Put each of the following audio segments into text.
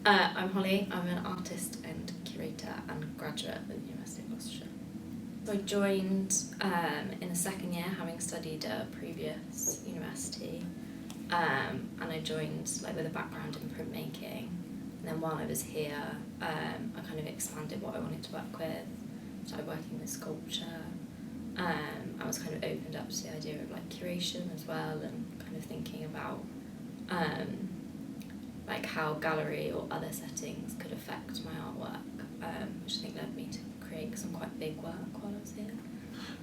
I'm Holly. I'm an artist and curator and graduate at the University of Gloucestershire. So I joined in the second year, having studied at a previous university, and I joined with a background in printmaking. And then while I was here, I kind of expanded what I wanted to work with. Started working with sculpture. I was kind of opened up to the idea of curation as well, and kind of thinking about how gallery or other settings could affect my artwork, which I think led me to create some quite big work while I was here.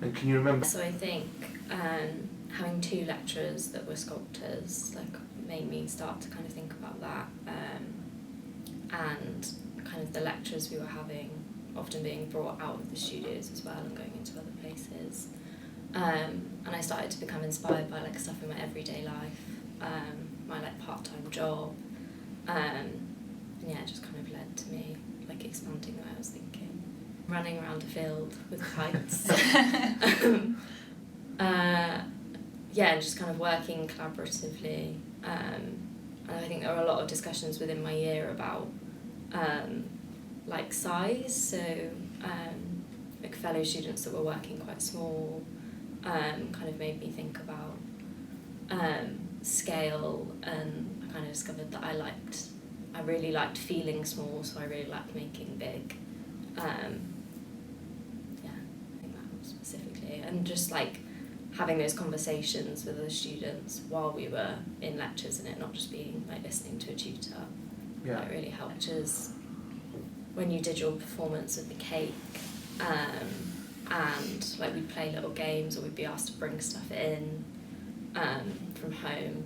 And can you remember? So I think having two lecturers that were sculptors made me start to kind of think about that, and kind of the lectures we were having often being brought out of the studios as well and going into other places. And I started to become inspired by stuff in my everyday life, my part-time job. It just kind of led to me expanding the way I was thinking. Running around a field with kites. And just kind of working collaboratively. And I think there were a lot of discussions within my year about size. So fellow students that were working quite small kind of made me think about scale, and I kind of discovered that I really liked feeling small, so I really liked making big. I think that specifically, and just having those conversations with the students while we were in lectures, and it not just being listening to a tutor. That really helped. Lectures, when you did your performance of the cake, and we'd play little games, or we'd be asked to bring stuff in from home.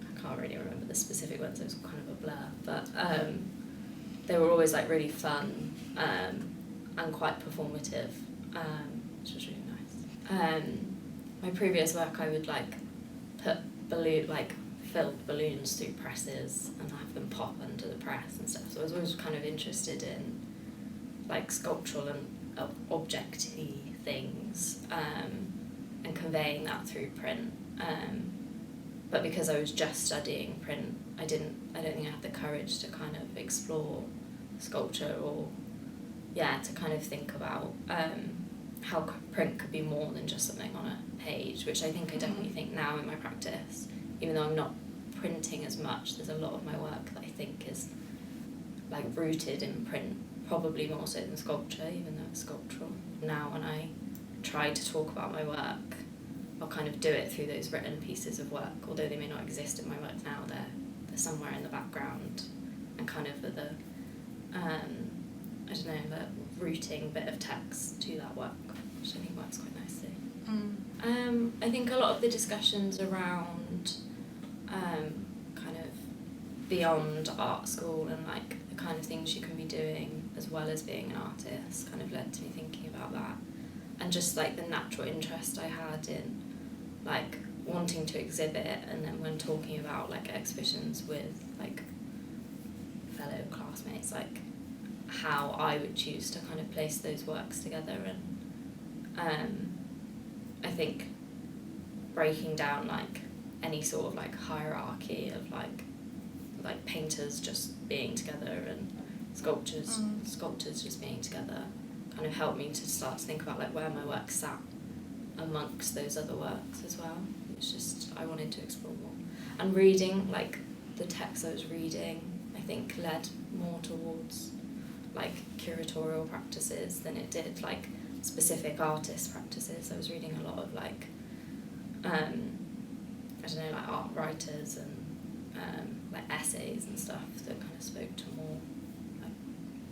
I can't really remember the specific ones, it was kind of a blur, but they were always really fun and quite performative, which was really nice. My previous work, I would put filled balloons through presses and have them pop under the press and stuff. So I was always kind of interested in sculptural and object-y things, and conveying that through print. But because I was just studying print, I don't think I had the courage to kind of explore sculpture, or to kind of think about how print could be more than just something on a page, which I think I definitely think now in my practice. Even though I'm not printing as much, there's a lot of my work that I think is rooted in print, probably more so than sculpture, even though it's sculptural. Now when I try to talk about my work, I'll kind of do it through those written pieces of work, although they may not exist in my work now, they're somewhere in the background, and kind of the the rooting bit of text to that work, which I think works quite nicely. I think a lot of the discussions around kind of beyond art school and the kind of things you can be doing as well as being an artist kind of led to me thinking about that, and just the natural interest I had in wanting to exhibit, and then when talking about exhibitions with fellow classmates, how I would choose to kind of place those works together. And I think breaking down any sort of hierarchy of painters just being together and sculptors just being together kind of helped me to start to think about where my work sat amongst those other works as well. It's just I wanted to explore more, and reading the text I was reading I think led more towards curatorial practices than it did specific artist practices. I was reading a lot of art writers and essays and stuff that kind of spoke to more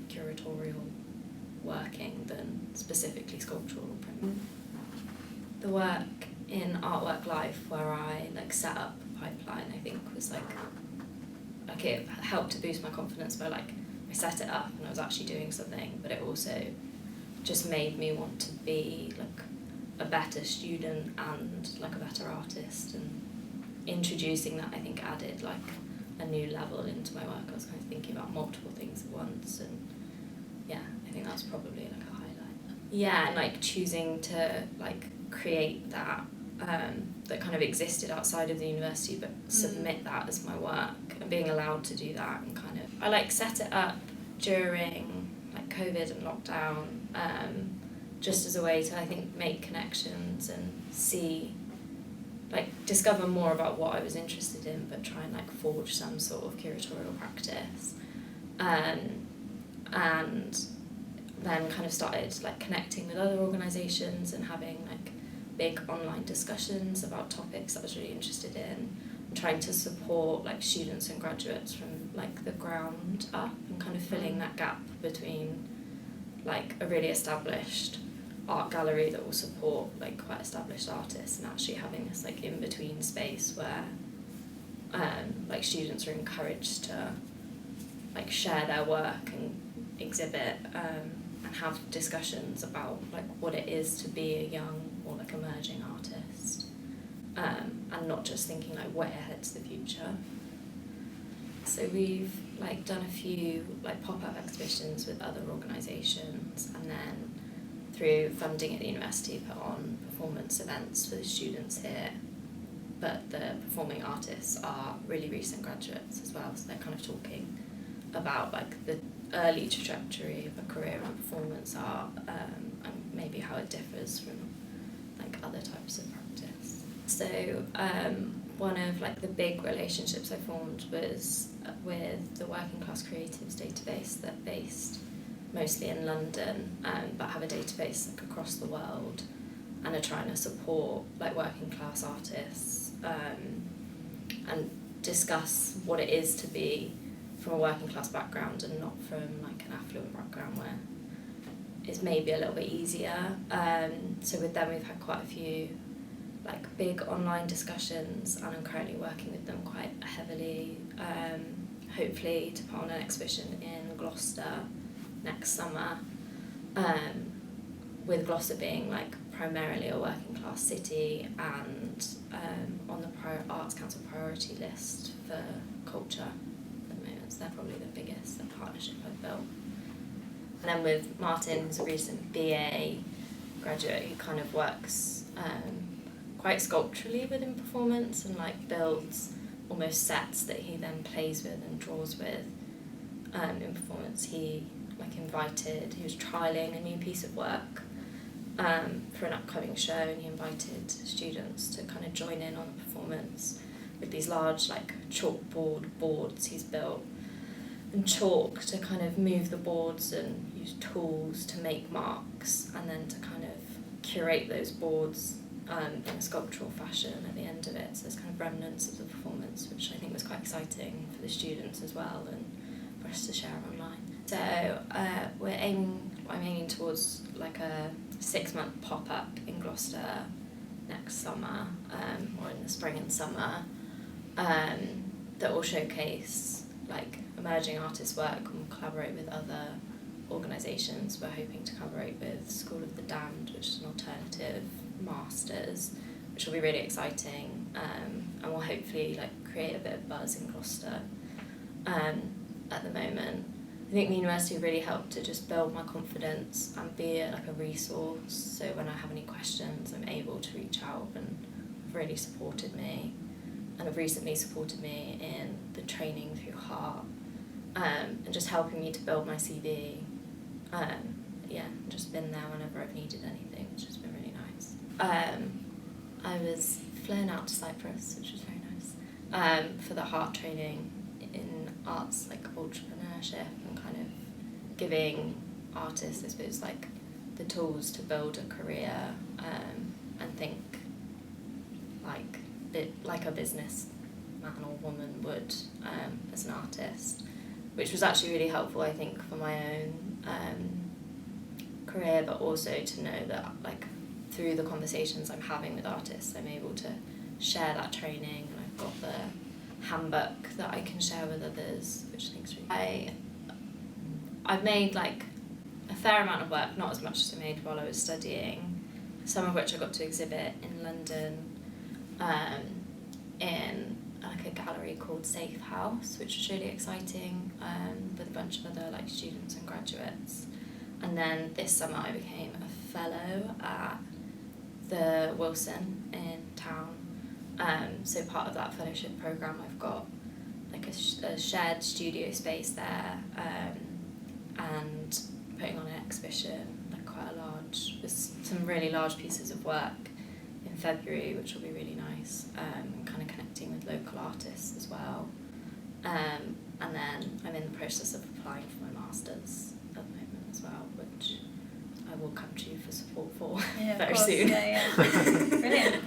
curatorial working than specifically sculptural print. The work in Artwork Life where I set up a pipeline, I think was it helped to boost my confidence by I set it up and I was actually doing something, but it also just made me want to be a better student and a better artist, and introducing that I think added a new level into my work. I was kind of thinking about multiple things at once, and I think that's probably a highlight. And choosing to create that that kind of existed outside of the university, but submit that as my work, and being allowed to do that, and kind of I like set it up during like COVID and lockdown, just as a way to, I think, make connections and see, like, discover more about what I was interested in, but try and like forge some sort of curatorial practice, and then kind of started like connecting with other organisations and having like big online discussions about topics that I was really interested in, and trying to support like students and graduates from like the ground up, and kind of filling that gap between like a really established art gallery that will support like quite established artists, and actually having this like in-between space where like students are encouraged to like share their work and exhibit, and have discussions about like what it is to be a young or like emerging artist, and not just thinking like where head's the future. So we've like done a few like pop-up exhibitions with other organisations, and then through funding at the university put on performance events for the students here, but the performing artists are really recent graduates as well, so they're kind of talking about like the early trajectory of a career in performance art, and maybe how it differs from like other types of practice. So one of like the big relationships I formed was with the Working Class Creatives database, that based mostly in London, but have a database like across the world, and are trying to support like working class artists, and discuss what it is to be from a working class background and not from like an affluent background, where it's maybe a little bit easier. So with them we've had quite a few like big online discussions, and I'm currently working with them quite heavily, hopefully to put on an exhibition in Gloucester next summer, with Gloucester being like primarily a working class city, and on the Arts Council priority list for culture at the moment, so they're probably the biggest partnership I've built. And then with Martin, who's a recent BA graduate who kind of works quite sculpturally within performance, and like builds almost sets that he then plays with and draws with in performance. He was trialling a new piece of work for an upcoming show, and he invited students to kind of join in on the performance with these large like chalkboard boards he's built, and chalk to kind of move the boards, and use tools to make marks, and then to kind of curate those boards in a sculptural fashion at the end of it. So there's kind of remnants of the performance, which I think was quite exciting for the students as well, and for us to share online. So I'm aiming towards like a 6-month pop-up in Gloucester next summer, or in the spring and summer, that will showcase like emerging artists' work, and collaborate with other organisations. We're hoping to collaborate with School of the Damned, which is an alternative masters, which will be really exciting, and will hopefully like create a bit of buzz in Gloucester. At the moment, I think the university really helped to just build my confidence and be like a resource, so when I have any questions I'm able to reach out, and have really supported me, and have recently supported me in the training through Heart, and just helping me to build my CV. Just been there whenever I've needed anything, which has been really nice. I was flown out to Cyprus, which was very nice, for the Heart training in arts like entrepreneurship, and kind of giving artists, I suppose, like the tools to build a career, and think like a business man or woman would, as an artist, which was actually really helpful, I think, for my own career, but also to know that like through the conversations I'm having with artists, I'm able to share that training, and I've got the handbook that I can share with others, which I think is really... I've made like a fair amount of work, not as much as I made while I was studying, some of which I got to exhibit in London, in like a gallery called Safe House, which was really exciting, with a bunch of other like students and graduates. And then this summer I became a fellow at the Wilson in town. So part of that fellowship programme, I've got like a shared studio space there, and putting on an exhibition, like quite a large, with some really large pieces of work in February, which will be really nice, and kind of connecting with local artists as well. And then I'm in the process of applying for my master's at the moment as well, which I will come to you for support for very soon. Brilliant.